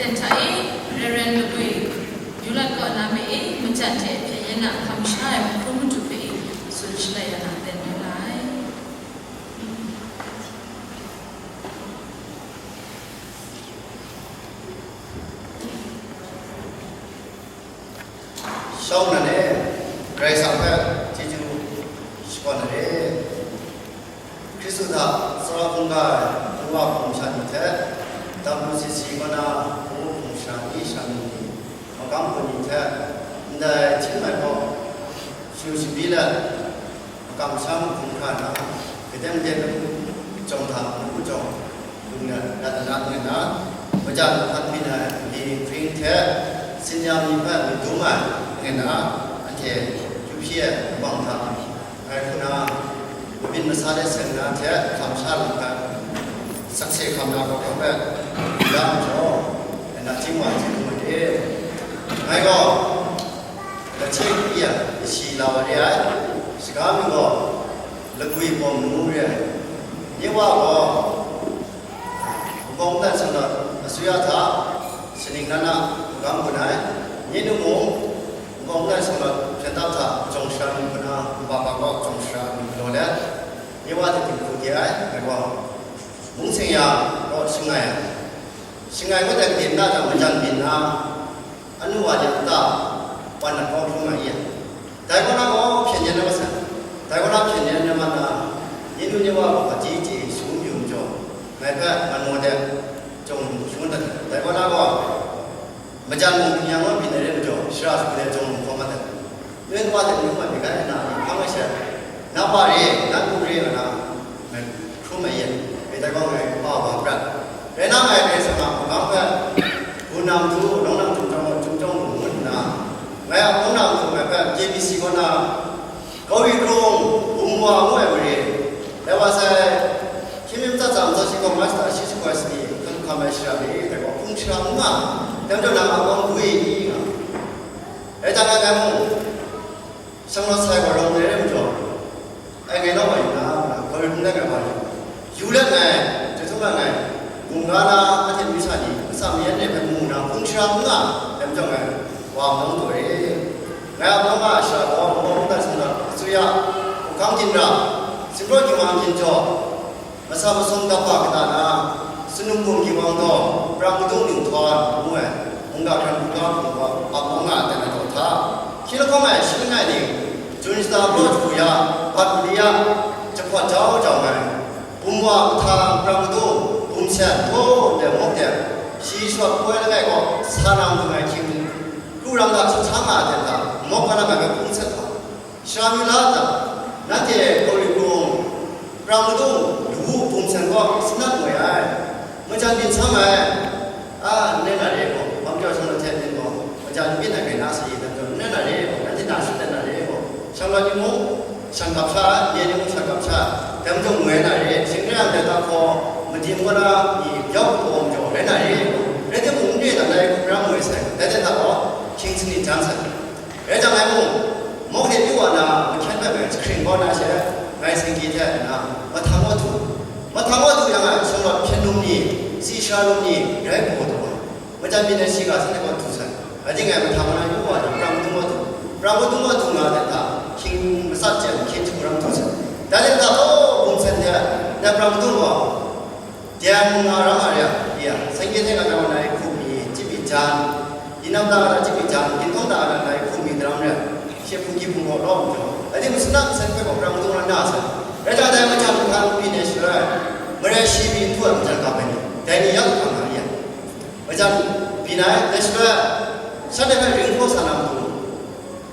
den tai reren de bui yulat ko na me mchate phe yana khamshai promutu pe sulchla yana den lai sau này rai sang pe chichu spon này Kristu da sara kunga tuwa kumshan te WCC mana kumshan ishan makam puni te nda chimai ko shushi bila makam sam kumkhan na kedem dem trong tham ku trong dunya datana ngena bajan khan bina di pring te sinyam ni pa mi duma ngena ake chupie bang tham ai kuna bin masale sengna te khamsal ka sakse khamna ko ba lam jo na chingwa chingwa de ai go la chek ya si la wa ya siga mi go la gui bom nu re ni wa go bom ta sang na suya tha sining na na gam bu nai ni nu mo bom ta sang na chen ta tha chong shan bu na ba ba go chong shan lo le ni wa ta ti ku ti ai ai go mung sinh ya có sinh ngày có thể biến ra là một chân biến ra anh nuôi được ta quan là có không ai vậy tại có nó có phiền nhân nó sao tại có nó phiền nhân nhưng mà là những người như vậy chỉ xuống dùng cho ngày bé anh mua đẹp trồng xuống đất tại có nó có một chân mung nhà nó biến đến cho sửa để trồng không mà được nên qua thì những cái này là không ai sẽ nó qua đi nó cũng đi là mình không ai vậy tại con người họ bảo rằng để năm ngày để xem nào có cái buôn nam thu đông nam trung trong muốn là ngày hôm đông nam thu ngày cái JBC con là có bị rung mua mua về để vào sẽ khi mình ta giảm ra chỉ có mấy cái chỉ có cái gì không có mấy cái gì để có không chỉ là mà để cho làm con vui để cho cái mông xong nó sai vào lòng đấy em cho anh ấy nói vậy là có đúng đấy cái vậy 유력 này 죄송한 này 공가나 하여튼 유산이 그 사람이 배무나 풍시라구나 dem정에 와 너무 그래 내가 너가 시라고 너무 다신다 수야 강진라 스로 기왕진저 마사부 성답과 그다나 수능공 기왕도 브라무동 링토 뭐에 뭔가 그런 뭔가 뭔가 되는 거다 키로코마 시간이 준스타 브로즈야 바꾸리야 저거 저거 Umwa utang pramudu umsen to de mokte si shot ko la ko sanam ko mai kim lu ram da chama de ta mokana ma ko umsen ta shamila ta na te ko li ko pramudu du umsen ko sinat mo ya mo chan bin chama a ne na le ko bam jo sang the tin ko mo chan bin na ke na si de ko ne na le ko na ti na si de na le ko sang la ni mo sang kap sa ye ni mo sang kap sa dem jong ngue na re sing ra de ta ko ma ji mo na yi yaw ko jo le na re re de mo ngue da lai ko ra mo sai de de ta ko king sing ni jang sa re jang lai mo mo ke yu wa na ma khan ba ba screen ko na se ngai sing ki the na ma thang wa tu yang a song lo phen lum ni si sha lum ni re ko to ma jan bi ne si ga sa ne ko tu sa a jing ngai ma thang na yu wa ra mo tu na de ta king ma sa chen king tu ram tu sa 다른 다도 공산대 나브라무도와 대한문화라마야 이야 생계대가 나오나의 구미 집이잔 이남다가 집이잔 인통다가 나의 구미 드라마야 셰프기 부모로 어디 무슨 나 생각하고 브라무도를 나서 내가 내가 참 강비네 싫어 머리 시비 투어 잘 가면 대니 약간 말이야 어장 비나에 대시가 사대가 링포 사람도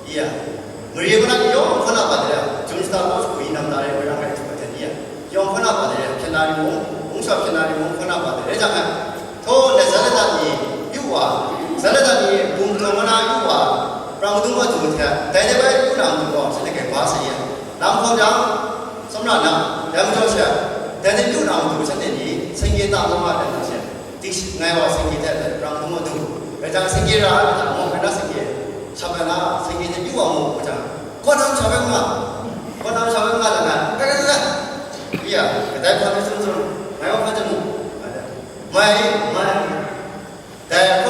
이야 머리보다 요 하나 받으려 준스타고 남다의 고향을 듣거든요. 영혼아 받으려 편안히 공사 편안히 혼아 받으려 자가 더 내살다니 유와 살다니 붕통하나 유와 라무둥과 두테 대대발 유남도 선택해 봐서요. 남포장 섬라나 남조셔 대대 유남도 선택이 생기다 넘어야 된다. 딕시 나와 생기대 라무둥과 두 회장 생기라 뭐 하나 생기 차변아 생기대 유와 뭐 보자. 권한 차변마 con nói sao với là bây giờ cái tay con nó sưng sưng mày không phải chân mày để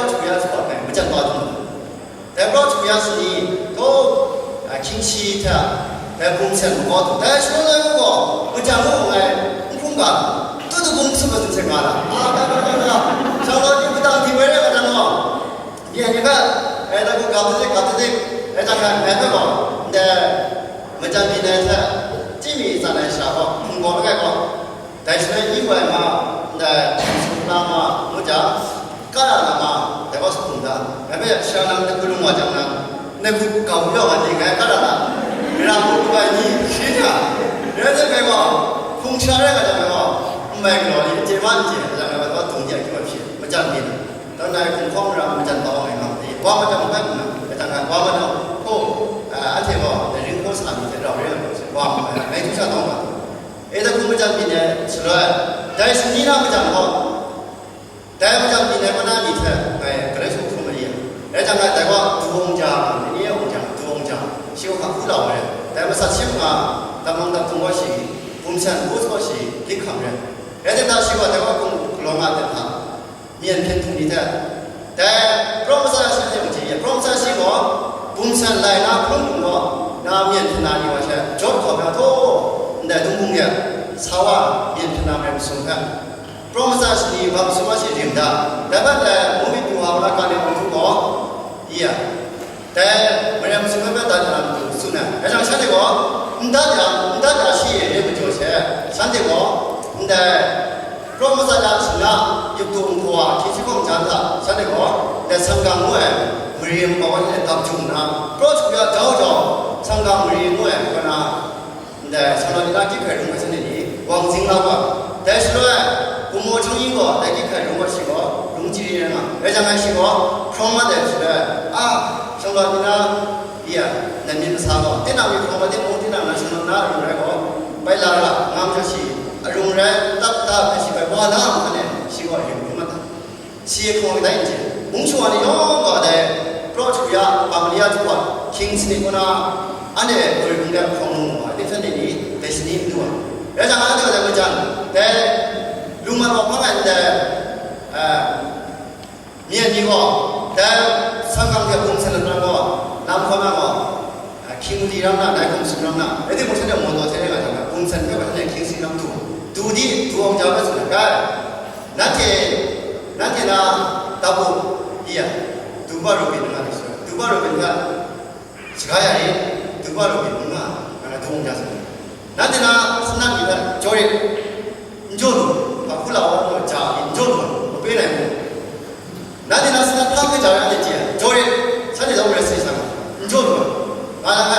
ชีเถอะแต่บุญเสร็จก็ถูกแต่ช่วยเลยก็มันจะรู้ไงคุ้มกันตัวบุญสุดสุดเสียงอะไรได้ชาวเราที่ไม่ต้องที่ไม่ได้ก็จะรู้อย่างนี้ก็แต่ก็กับที่แต่จังกันแต่ก็แต่มันจะมีเนี่ยที่มีสารในชาวบ้านคุ้มกันก็แต่ช่วยยิ่งกว่ามาแต่สุดท้ายมามันจะก็ได้มาแต่ก็สุดท้ายแต่ไม่ใช่เราจะคุยมาจังนะในคุกเขาเยอะมันยังไงก็ได้เราคุยไปนี่คิดอ่ะเรื่องจะไปว่าคงใช้ได้ก็จะไปว่าไม่ก็เลยเจ็บวันเจ็บจะไปว่าตรงนี้ก็ผิดมันจะมีตอนนั้นคงข้อมูลมันจะต่อไงครับว่ามันจะไม่เป็นนะแต่ทางการว่ามันโอ้อาทิตย์ว่าในเรื่องของสามีเราเรื่องว่าไม่ทุกชาติต้องมาแต่คุณมันจะมีเนี่ยสุดเลยแต่สิ่งนี้เราไม่จำว่าแต่มันจะมีเนี่ยมันน่ามีเท่ไงก็เลยสุขสมบูรณ์แต่จังไงแต่ว่าดวงจันทร์นี่ดวงจันทร์ชีวภาพผู้เราเลยแต่ภาษาเชื่อมมาตำรวจตำรวจชีภูมิชันผู้สอบชีลิขคำเลยแต่ถ้าชีวะแต่ว่าคงลงมาเต็มทางมีอันเป็นทุนนี้แต่พระภาษาชีวะจริงๆพระภาษาชีวะภูมิชันไล่น้าพรุ่งก็น้ามีอันเป็นนาดีว่าใช่จบขอบแล้วโตแต่ทุ่งบุญเนี่ยสาวะมีอันเป็นนาเป็นสมกันพระภาษาชีวะสมาชิกเรียนได้แต่บ้านแต่มุมิตัวเราการเรียนรู้ก็เยี่ยแต่เมื่อมันสุขภาพตาจะนำตัวสุนัขแต่ฉันฉันเด็กว่าได้ชีเรื่องมันจะเชื่อฉันเด็กว่าแต่เพราะมันจะได้สุนัขยุบตัวหัวที่ชิคกี้พายจันทร์ฉันเด็กว่าแต่สังกัดมวยมือเรียนบอกว่าจะตัดจุ่มนะเพราะทุกอย่างเจ้าสังกัดมือเรียนมวยก็นะแต่ฉันเราได้กี่เคยรู้ไหมฉันนี่วางจริงแล้วก็แต่ฉันว่ากูมั่วช่างยิ่งก็ได้กี่เคยรู้ว่าสิก็รู้จริงนะแต่จังไงสิก็พร้อมมาแต่ฉันว่าช่างเราที่น่าเยี่ยนั่นนี่ภาษาก็ที่น่ามีความว่าที่โน้ตที่น่าช่างน่ารู้อะไรก็ไปลาละงามจะสิรู้อะไรตัดไปสิไปว่าน้ำนั่นเองสิก็เห็นมันชีคงได้จริงมุ้งชวนนี่น้องก็ได้เพราะชุยาบางเรียจุดคิงส์นี่ก็น่าอันนี้บริบูรณ์แบบของนุ่มว่าที่ฉันนี่แต่ฉันนี่ดูแล้วจากนั้นก็จะมาจันแต่ลุงมันบอกว่าแต่เมียนี่ก็แต่สังกัดกับคุณเสนอมาก็นำเข้ามาก็คิงดีรำนะได้คุณสุรำนะไอ้ที่ผมฉันจะมองตัวเธอได้ไหมครับคุณเสนอก็เป็นคิงสีรำดูดีตัวองค์เจ้าก็สุดกันนั่นที่น่าตาบุเฮียดูบารูบินนะดูบารูบินก็สกายอะไรดูบารูบินนะอะไรตัวองค์เจ้าสุดนั่นที่น่าสนั่นอยู่นะจอยจอดพระคุณเราว่าจ่าจอดเป็นอะไรนั่นที่น่าสนั่นทั้งที่จ่าอย่างนี้จอยฉันจะต้องเรียนสิ่งสักจอดอะไร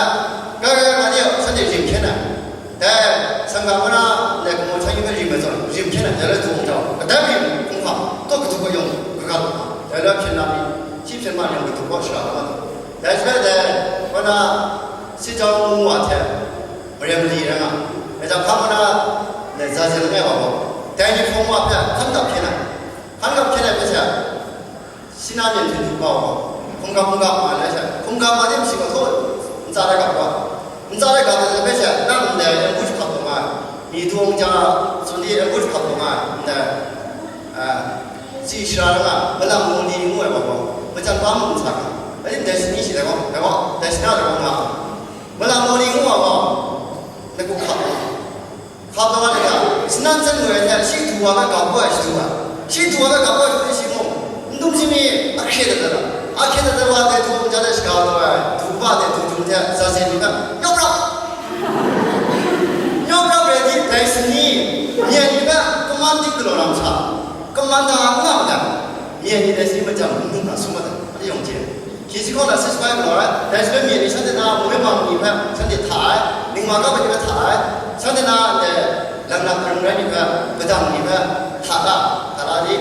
ก็เดี๋ยวฉันจะริมเช่นนั้นแต่สังกัดว่าในกลุ่มชายยิ่งริมส่วนริมเช่นนั้นจะได้ตัวองค์เจ้าก็ได้ริมคุ้มค่าตัวก็ถูก用ก็การแต่ละเช่นนั้นชีพเช่นนั้นยังไม่ถูกว่าใช่ไหมแต่เชื่อแต่ว่าสิ่งที่มุ่งหวังเรียนดีนะแต่จะทำว่าในใจฉันไม่บอกแต่ยิ่งมุ่งหวังเนี่ยขั้นกับเช่นนั้นไม่ใช่สิ่งนั้นยังถูกบอกคงกับมาเลยใช่คงกับมาที่สิ่งที่เขาจะได้กับว่าจะได้กับแต่ไม่ใช่นั่นแต่ยังพูดขับออกมามีดวงจันทร์ส่วนที่ยังพูดขับออกมาแต่สิ่งที่เราเวลามองดีมั่วบอกมันจะความมุ่งสักไอ้ที่แต่สิ่งนี้สิแต่ก็แต่สิ่งนั้นเรามาเวลามองดีมั่วก็ไม่กูขับตัวมันเนี่ยสิ่งนั้นฉันเหนื่อยแต่สิ่งที่ว่าไม่กับว่าสิ่งที่ว่าไม่กับว่าคือสิ่งมุ่งนุ่มสิ่งนี้อาเขตแต่ว่าแต่ทุกคนจะได้สกัดตัวทุกบ้านแต่ทุกจุดเนี่ยซาเซนี่นะยอมรับเลยที่แต่สิ่งนี้เนี่ยนี่ก็กำมันที่กลัวน้ำชากำมันทางน้ำเนี่ยเนี่ยนี่แต่สิ่งมันจะมุ่งมาสมมติอะไรอย่างเงี้ยคิดสิคนละสิ่งไปหมดเลยแต่สิ่งนี้ฉันจะน่าไม่มามีแบบฉันจะถ่ายหนึ่งวันก็ไปจะถ่ายฉันจะน่าแต่หลังๆตรงนั้นนี่แบบประจำนี่แบบถ่ายดิ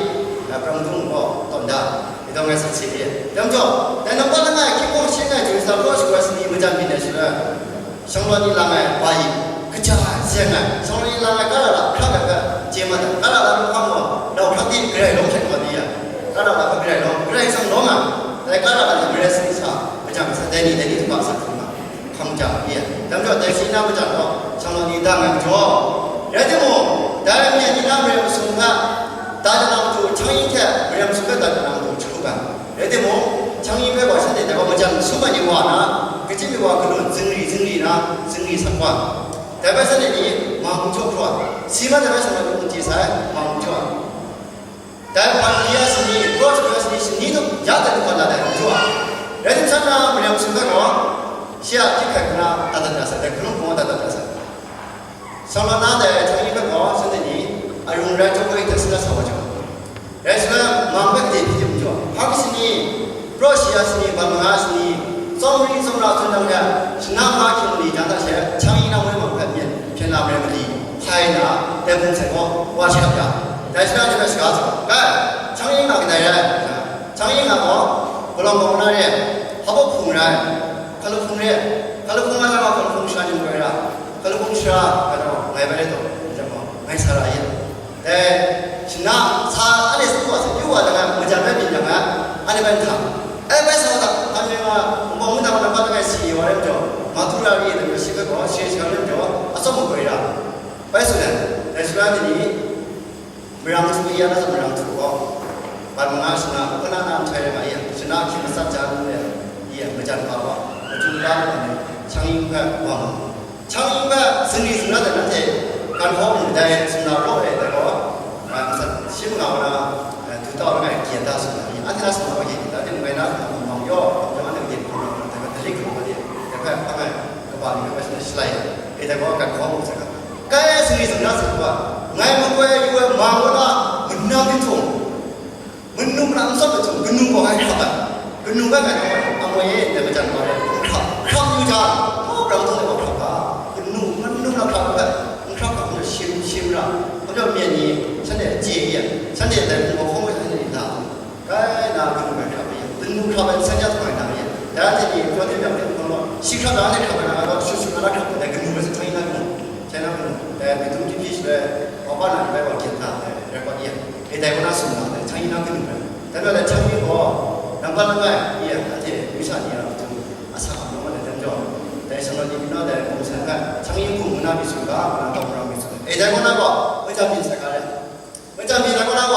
ประมุขก็ตอนได้ที่ต้องการสักสิ่งเดียวยังจบแต่น้องก็นั่งไงคิดว่าสิ่งไหนจุดสำคัญสุดก็สิ่งนี้มันจะมีในชีวิตช่างวันนี้ละไงไปก็จะเสียงไงช่างวันนี้ละไงก็ละครั้งก็เจียมันก็ละรู้ความว่าเราครั้งที่เกลียดลงเช่นวันนี้ก็ละก็เกลียดลงสังน้องอ่ะแต่ก็ละเกลียดสิ่งสารมันจะแต่นี่ทุกอย่างสักคนมาคำจำเนี่ยยังจบแต่สิ่งนั้นมันจะก็ช่างวันนี้ตั้งกันจ่อเดี๋ยวที่โม่แต่เนี่ยนี่น้ำเรียนสูงอ่ะ다자남도 창의태 그냥 수배다자남도 주가 예대모 창의배가 사대 내가 뭐장 수만이 와나 그 집이 와 그런 증리 시만 되면 정말 문제사에 망쳐. 다 반디아스니 프로젝트스니 니도 야들 걸라다 좋아. 레디 참나 그냥 순간거 시야 기카구나 다다다서 그런 거 다다다서. 설마나데 저희가 선생님 아용라 쪽에 됐으나 사오죠. 레스나 망백이 비죠. 하기스니 러시아스니 반마스니 somri somra sunanga shnama kimli jandache changina we ma phat phena memli phaina tebun se ko wa shapya daishna de ska so ka changina ke dai changina ko bolong ko na ye habo phung ra khalu phung ma ka khalu phung sha ni mo ra khalu phung sha ka no ngai ba le to jamo ngai sa ra ye de shna sa ane su wa se yu wa da ma ja ba bi ja ma ane ba tha 왜 사다 하면은 뭐 문화가 받아가 시 와름죠 마투라리 되는 시가 시시하는죠 아서뭐 거이라 왜서는 레스토랑들이 미랑투이야라서 미랑투고 발망하시나 흔한한 차이가 이 지나 기사 자는데 이 무장 봐봐 중간에 창인과 왕 창인과 승리 승라들한테 간호는 대 승라로에 되고 심나오나 두다오가 기다스나 아테나스 나오게 다들 왜나 망요 정말 되게 되게 되게 그거지 약간 아마 그 바로 그 슬라이드 이대로 각 거기서 가야 승리 승라서 봐 나의 먹고야 이거 망고나 문나기 좀 문누랑 써도 좀 문누고 하다가 문누가 가는 아무에 내가 잘 말해 참 유자 또 그러면서 내가 봐봐 문누랑 봐봐 그렇게 심심라 그저 면이 전에 지에 전에 내가 뭐 공부 하는 일이다 가나 그런 거 문누 가면 생각 많이 나요 나한테 저들이 뭐 시간 안에 가면 수수나 갖고 내가 문누에서 train하고 제나는 내가 믿음 깊이시래 어바나 배워 기타 레코디야 이대로 나서는 train하고 그런 거 대변에 참이고 남발나가 이 한테 위산이야 좀 아사가 너무 되죠 대선을 이민어대 공사가 창의구 문화미술가 문화미술 이대로 나고 의자빈 색깔에 의자빈 나고 나고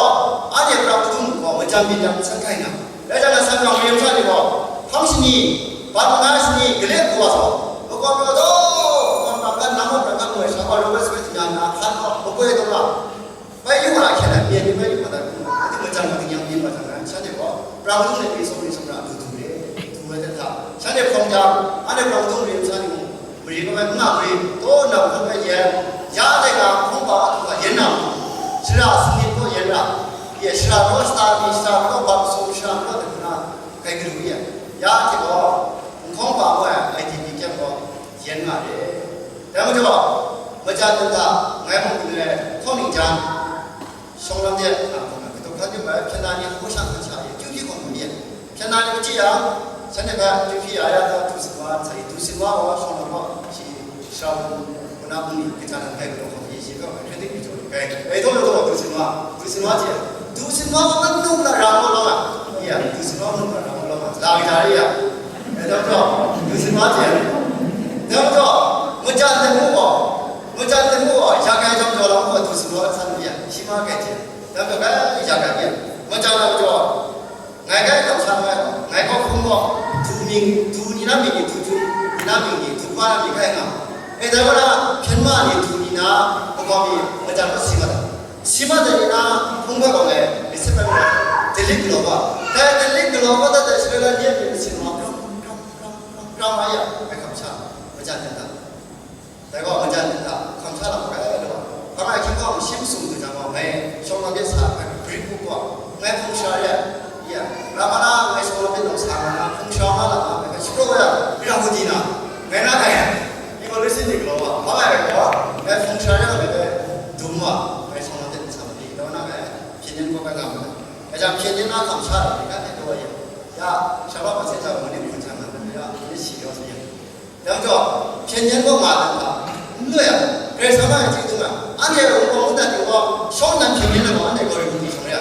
아니 그럼 좀 의자빈 생각이나 내가 생각 위험사리고 당신이 발언하시니 그래 보아서 그거도 방금 나무 방금 뭐 사과로 했으면잖아 한 먹고에 돌아 왜 이거라 캐나 미리 왜 이거다 그 문장 그냥 미마잖아 사대고 브라운을 위해서 우리 선라 두두래 두에다 사대 공장 안에 브라운 위험사니 우리가 뭐 우리 또 나고 그게 야대가 공부가 옛날 지라 스니고 옛날 예 시라로 스타비 시라로 밥소 시라로 되구나 그게 야티고 공부하고야 아이디 비경고 옛날에 대모저 뭐자든다 내가 통링장 성남대 그도 가지고 편안히 호상한 차에 규기 공부에 편안히 지야 선배가 규기 아야다 두스와 사이 두스와와 성남과 시샤고 문화분이 괜찮은 배우로 거기 시가 그런데 비죠 외도도 두스와지 두스와가 누구나 라고라마 예 두스와 누구나 라고라마 라기다리야 외도도 두스와지 대모저 문자한테 뭐 야간 좀 돌아오고 두스와 산비야 심하겠지 내가 야간이야 문자나 저 내가 좀 사는 내가 공부 두민이나 미니 두주나 미니 두과나 미가이나 에다거나 편만이 두이나 공범이 문자로 심하다니나 공부하고에 리스펙을 들리글로바 들리글로바다 대시가 니에 심하 그럼 아야 감사 문자한테 내가 문자한테 감사라고 그래요 가만히 기껏 심승도잖아 왜 성남대 사 그리고 왜 풍샤야 야 라마나 왜 성남대 사나 풍샤하나 내가 시끄러워야 이라고 디나 왜 나가야 이거 리스닝 글로바 가만히 왜 풍샤야 왜 두마 왜 성남대 사는데 너 나가야 피는 거가 가면 그냥 피는나 감사라니까 내가 야 샤바바 세자 뭐니 풍샤하는데야 이게 시려서야 양조 편견과 말한다 뭐야 그래서 만 지금 안에 오고다 이거 손난 편견을 안에 걸 군이 소리야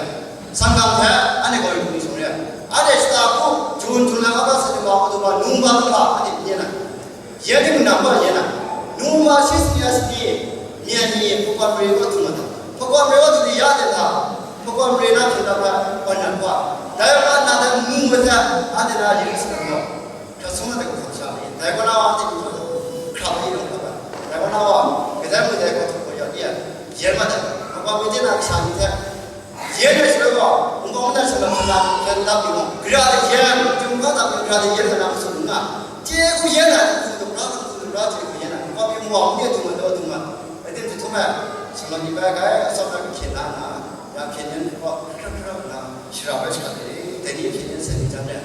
상담해 안에 걸 군이 소리야 안에 스타프 좋은 둘나가서 와도 봐 눈바다 아니 얘나 얘는 남바 얘나 눈바 시스니아스니 미안이 포과브레고 두마다 포과브레고 야된다 포과브레나 된다가 원한과 다양한 나는 눈보다 안에나 이렇게 거 그래서 감사 내가 나한테 그럼 이런 거 내가 나와 그다음에 내가 듣고 여기야 예마다 뭔가 문제나 상태 예를 들어 뭔가 생각하다 된다고 그래야 예 좀가다 그래야 예를 나무서나 제고 예나 그러지 그냥 뭔가 뭐게 좀 얻으면 애들 정말 정말 이바가 서로 괜찮아 야 괜찮은 거 그렇구나 싫어할 시간들이 대리 괜찮은 생이잖아요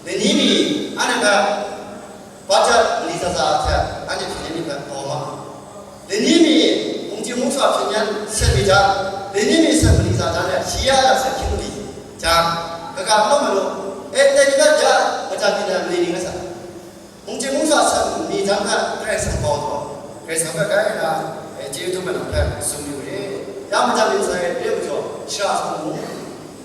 내님이 아내가 맞아 리사사한테 아니 괜찮으니까 엄마 내님이 공지무사 편년 세미자 내님이 세미자잖아요 시야라서 기분이 자 그가 너무로 애들이가 자 어차피는 내님에서 공지무사 세미자가 그래서 보고 그래서 그가 지금은 앞에 숨기고리 야무자면서의 레부죠 시라서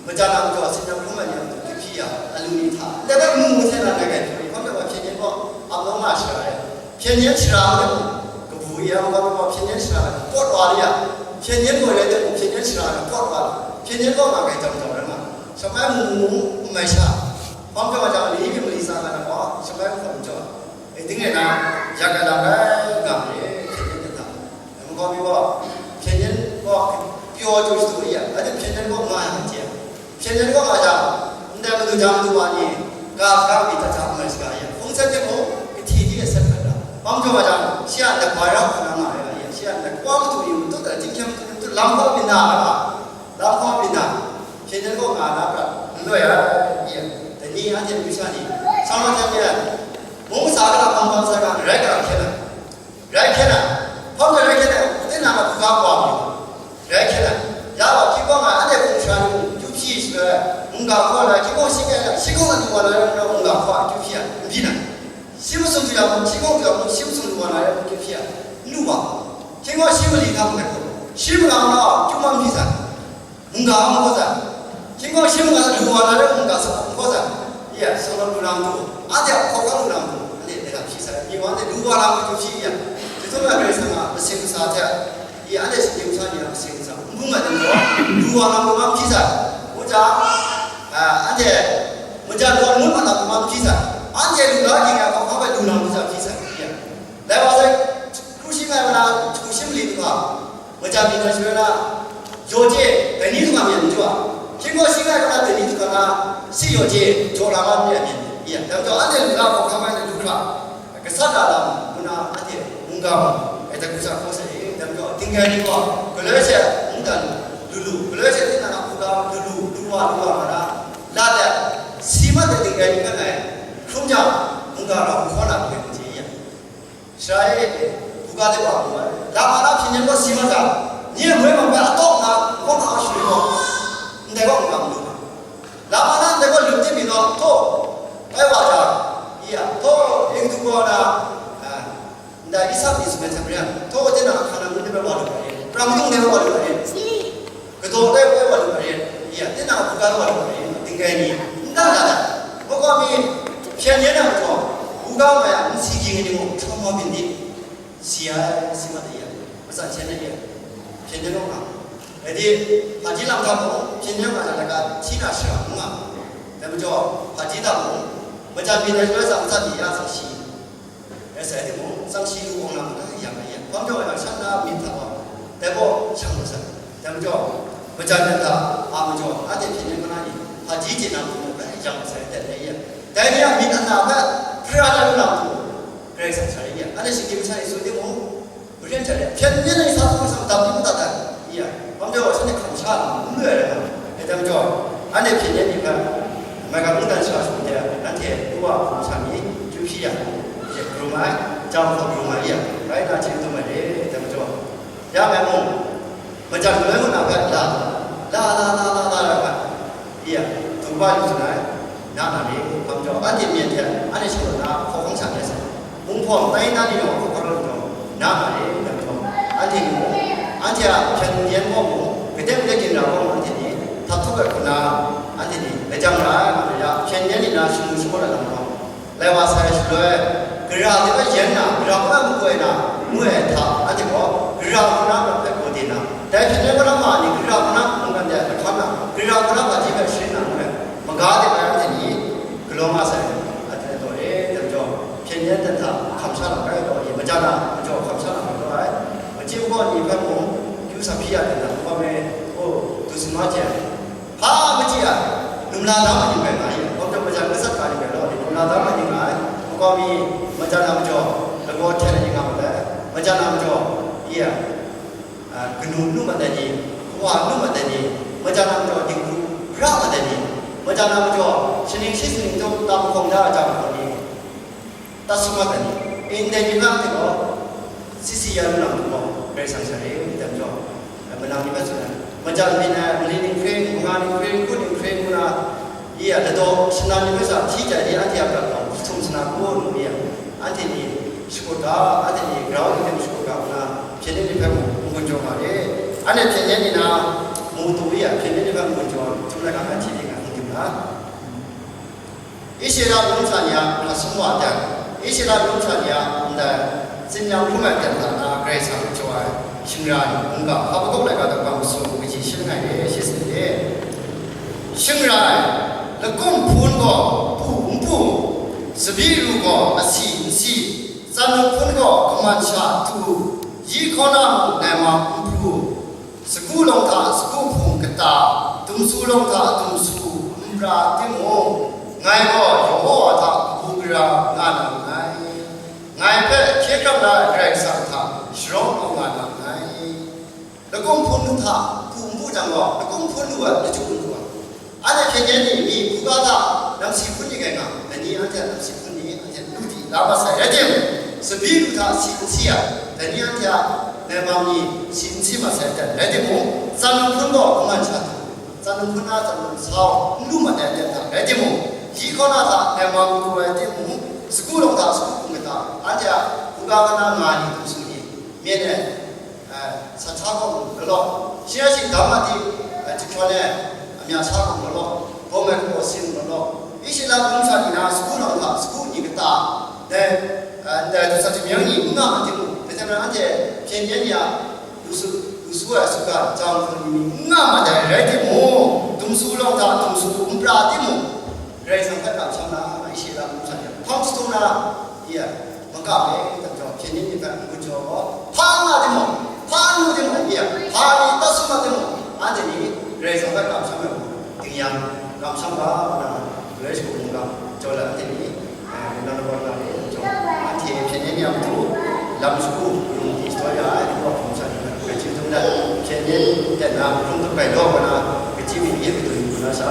뭐자나부터 신경품만이야 피야 알루미타 내가 무무세나 내가 이거가 편년고 아무나 싫어해 편년 싫어하는 그 부위하고 뭐 편년 싫어하는 꽃와리야 편년 뭐래 되고 편년 싫어하는 꽃와 편년고 막에 점점을만 정말 무무마샤 방금하자 이게 뭐 이상하는 거 정말 검죠 등에나 약간나가 감리 편년이다 거기 뭐 편년 뭐 뼈줄 수도 있야 아주 편년고 뭐하는지 편년고 맞아 근데 그 장도 아니 가까이 다 잡으면 시간이야 홍선대고 그 TV에 설명다 방금하자 시안데 과락 하나 말이야 시안데 꽝도 이거 또 지금 또 람바비나 람바비나 편년고 가나가 너야 예 니한테 비싸니 상황자면 몸사가 방방사가 라이케나 방금 라이케나 내가 그거 하고 라이케나 야와 기광아 안에 공부하는 유피시가 뭔가 거라 기광 시공은 누구나 뭔가 과 유피야 비나 시무슨 두야 시공도 시무슨 누구나 유피야 누가 기광 시물이 가면 시물 하나 좀만 비싸 뭔가 아무 거다 기광 시물 가서 누구나 뭔가 서 거다 예 서로 누랑도 아대 거가 누랑도 근데 내가 비싸 이거한테 누구나 유피야 그래서 그래서 생사자 이 안에 생사이야 생사 무슨 누구나 뭐만 비싸 보자 안돼 먼저 너는 만나면 비싸 안돼 누가 기가 거가 누나 비싸 내가 와서 쿠시가나 쿠심리가 먼저 민가시나 요제 베니도 가면 좋아 지금 시간이나 베니도 가나 시요제 조라만 되면 예 그래서 안돼 누가 거가 누가 그 사다람 누나 안돼 뭔가 애들 구사 코세 그래서 딩가니고 그래서 일단 dulu kalau saya tidak nak buka dulu dua mana lada sima dari gaya kan kumja buka lah buka lah begini saya buka deh buka lama nak pinjam kau sima kan ni boleh buka atau nak kau nak asli kau ni kau buka dulu lama nak kau lupa bina tu wajar iya tu itu kau nak dah isap macam ni tu kau jangan kanan ni berbuat ramai tu berbuat 그도 내가 와도 말이야. 야, 내가 부가로 와도 말이야. 등가니. 나가다. 뭐가 미 편연한 거. 부가가 음식이 아니고 처음인데 시야 심하대야. 무슨 전에야. 편연한 거. 어디 바지랑 타고 편연한 거가 지나셔. 뭔가. 그래서 바지다고 뭐자비는 그래서 상사비야 상시. 그래서 애들 뭐 상시로 오는 거 양이야. 광교가 상나 밑하고 대고 상무사. 그래서 berjalan amujo ada pinjam mana ni haji jenam tu yang saya tak ada dan yang minat apa kerana nak tu kerana saya ya ada sikit saya sudah mau berian cari pinjam ni satu sama tapi tak ada ya bangga saya nak kacau mulai dan jo ada pinjam ni kan mereka mudah saya sudah nanti dua kami cuci ya rumah jauh rumah ya baik nak cerita mana dan jo ya memang macam mana nak buat iya tujuan itu nak nanti kamu ada mian ada sekolah fokus sana sah mumpung tadi nanti orang kalau tu nak nanti kamu nanti pendidikan kamu kita kita nanti ni satu kerana nanti ni macam mana ya pendidikan ni nak semua orang lewat saya sudah kerana kita jenna berapa buku na muat nanti kau kerana berapa kau dina dan pendidikan orang ni kerana mungkin dia kerana kerana bagi bersihkan mengada macam ni keloma saya ada tu terjo pendidikan tentang kamsaran kaya tu macam mana macam kamsaran tu macam kau ni kan mu jual sapi ada นาดามันยังไงไงผมจะประชาชนสักการยังไงล่ะคุณนาดามันยังไงก็มีมันจะนำจอแล้วก็เทนยังไงแบบมันจะนำจอเยี่ยกนูนุ่มมันได้ดีว่านุ่มมันได้ดีมันจะนำจอดิ้งรู้พระมันได้ดีมันจะนำจอชนิดที่สิ่งที่ตามคงได้จากคนนี้ตัดสมัตินี้อินเดียนั่งที่ก็สิสิยานุ่มก็เป็นสังเกตเต็มจอมันนำที่เป็นส่วนมันจะมีนะมันลิ้นเคร่งงานเคร่งคุณเคร่งนะเยี่ยแต่ตัวชนะนี่ไม่ทราบที่ใจที่อันที่อาการทุ่มชนะกูรู้เยี่ยอันที่นี่สกุลกาอันที่นี่กราวที่เป็นสกุลกานะเช่นนี้เป็นมุนจงมาเลยอันนี้เช่นนี้นะมุตุเยี่ยเช่นนี้เป็นมุนจงจุดแรกอันที่นี่กันที่นะอิสราเอลชาตินะสมวัติอิสราเอลชาตินะสิ่งyang rumah kita nak kerja cuai Singrai enggak apa kau lagi ada bangsa biji Singrai ni sisnya Singrai lekom pun ko pun sebiru ko asi sanu pun ko kemanca tu jikona nama pun sekulong ta sekul pun kita tumsulong ta tumsu berarti mo ngai ko yo ta bugra ngana ngai pe chekam la grek sang ta shrong ong ngana ngai lekom pun ta kumbu jang ko lekom pun lu a de chu lu a ane phenye ni mi buga ta nam si pun ni ngai nga ani ante nam si pun ni ante lu di la ba sa ya de sebi lu ta si a ani ante ne ba mi si ma sa de le de mo san pun ko man cha san pun na san sao lu ma de ta le de mo ji ko na ta ne ma ku wa de mo sekulong ta sekul ta ante buga na ma ni tu su ni mie ne sa cha ko lo xia xi da ma ti ti ko ne amya cha ko lo bo me ko sin lo isila bung sa ni na sekulong ta sekul ni ta ne da sa ti myang ni ma ma ti mu de sa na ante pien pien ya lu su ya su ka chang fu ni nga ma da re ti mu tum su long ta tum su um pra ti mu re sang ka cha na isila bung sa ni thong stu na ya ma ka me ta jo pien ni ka mu jo pa na ti mu pa nu ti mu ya pa ni ta su ma ti mu ante ni re sang ka cha me ti yang kam sam ba na re su mu ka jo la ti ni na na ba na jo ante pien ni ya tu lam su ku yung historia ni ko kom sa ni ka chi tu na pien ni te na rum tu pai do ba na ka chi mi ye tu na sa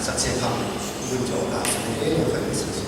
sa se tham mu jo ka ni fa ni sa